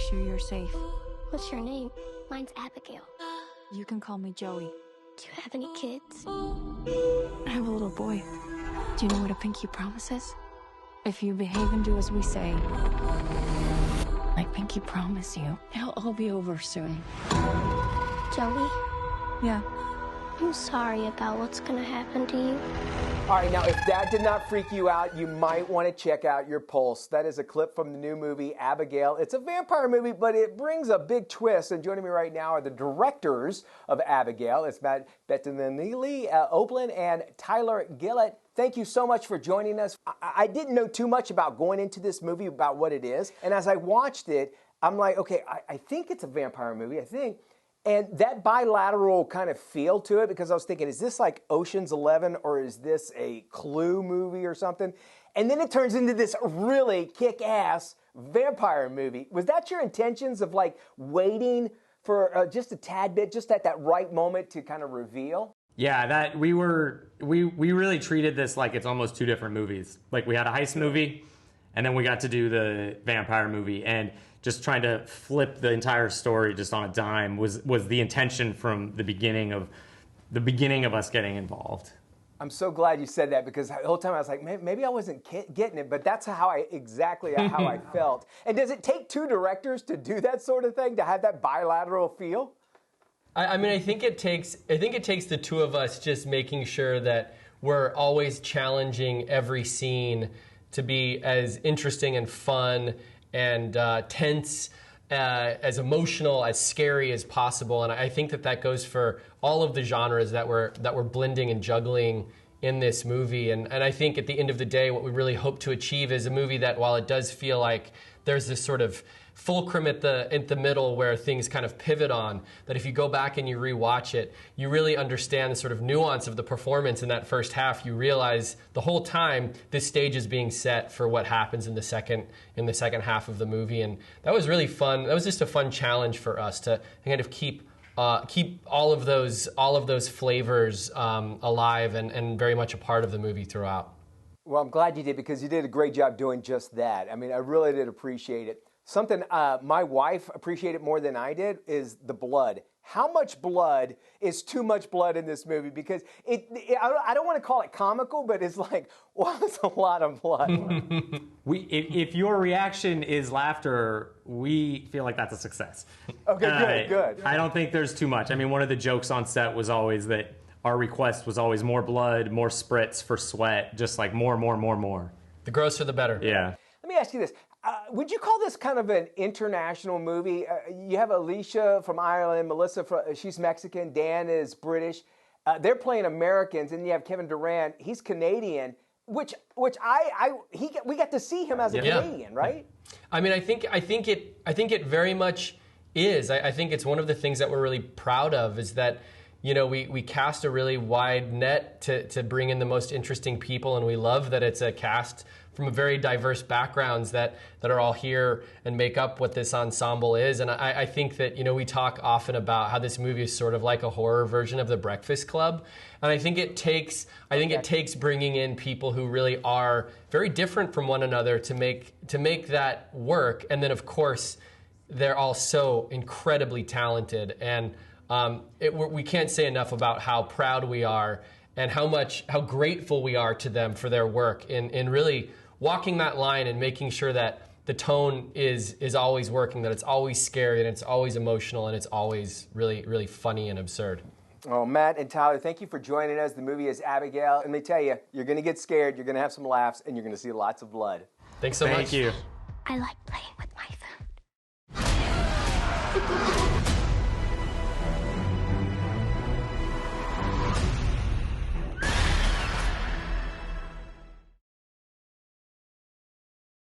sure you're safe. What's your name? Mine's Abigail. You can call me Joey. Do you have any kids? I have a little boy. Do you know what a pinky promise is? If you behave and do as we say, I pinky promise you, it'll all be over soon. Joey, Yeah. I'm sorry about what's gonna happen to you. All right, now if that did not freak you out, you might want to check out your pulse. That is a clip from the new movie, Abigail. It's a vampire movie, but it brings a big twist. And joining me right now are the directors of Abigail. It's Bettinelli-Olpin and Tyler Gillet. Thank you so much for joining us. I didn't know too much about going into this movie, about what it is. And as I watched it, I'm like, okay, I think it's a vampire movie, I think. And that bilateral kind of feel to it, because I was thinking, is this like Ocean's 11 or is this a Clue movie or something? And then it turns into this really kick-ass vampire movie. Was that your intentions of like waiting for just a tad bit, just at that right moment to kind of reveal? Yeah, that we really treated this like it's almost two different movies. Like we had a heist movie, and then we got to do the vampire movie, and just trying to flip the entire story just on a dime was the intention from the beginning of us getting involved. I'm so glad you said that, because the whole time I was like, maybe I wasn't getting it, but that's exactly how I felt. And does it take two directors to do that sort of thing, to have that bilateral feel? I mean, I think it takes the two of us just making sure that we're always challenging every scene to be as interesting and fun and tense, as emotional, as scary as possible. And I think that goes for all of the genres that we're blending and juggling in this movie. And I think at the end of the day, what we really hope to achieve is a movie that, while it does feel like there's this sort of fulcrum at the middle where things kind of pivot on, that if you go back and you rewatch it, you really understand the sort of nuance of the performance in that first half. You realize the whole time this stage is being set for what happens in the second half of the movie. And that was really fun. That was just a fun challenge for us to kind of keep all of those flavors alive and very much a part of the movie throughout. Well, I'm glad you did, because you did a great job doing just that. I mean, I really did appreciate it. Something my wife appreciated more than I did is the blood. How much blood is too much blood in this movie? Because I don't want to call it comical, but it's like, wow, it's a lot of blood. If your reaction is laughter, we feel like that's a success. Okay, good. I don't think there's too much. I mean, one of the jokes on set was always that our request was always more blood, more spritz for sweat, just like more. The grosser, the better. Yeah. Let me ask you this. Would you call this kind of an international movie? You have Alicia from Ireland, Melissa, she's Mexican, Dan is British. They're playing Americans, and you have Kevin Durant, he's Canadian, which we got to see him as a Canadian, right? I mean, I think it very much is. I think it's one of the things that we're really proud of, is that, you know, we cast a really wide net to bring in the most interesting people, and we love that it's a cast from very diverse backgrounds that are all here and make up what this ensemble is. And I think that, you know, we talk often about how this movie is sort of like a horror version of The Breakfast Club. And I think it takes bringing in people who really are very different from one another to make that work. And then, of course, they're all so incredibly talented. And we can't say enough about how proud we are and how grateful we are to them for their work in really walking that line and making sure that the tone is always working, that it's always scary and it's always emotional and it's always really, really funny and absurd. Oh, Matt and Tyler, thank you for joining us. The movie is Abigail. And let me tell you, you're going to get scared, you're going to have some laughs, and you're going to see lots of blood. Thanks so much. Thank you. I like playing with my phone.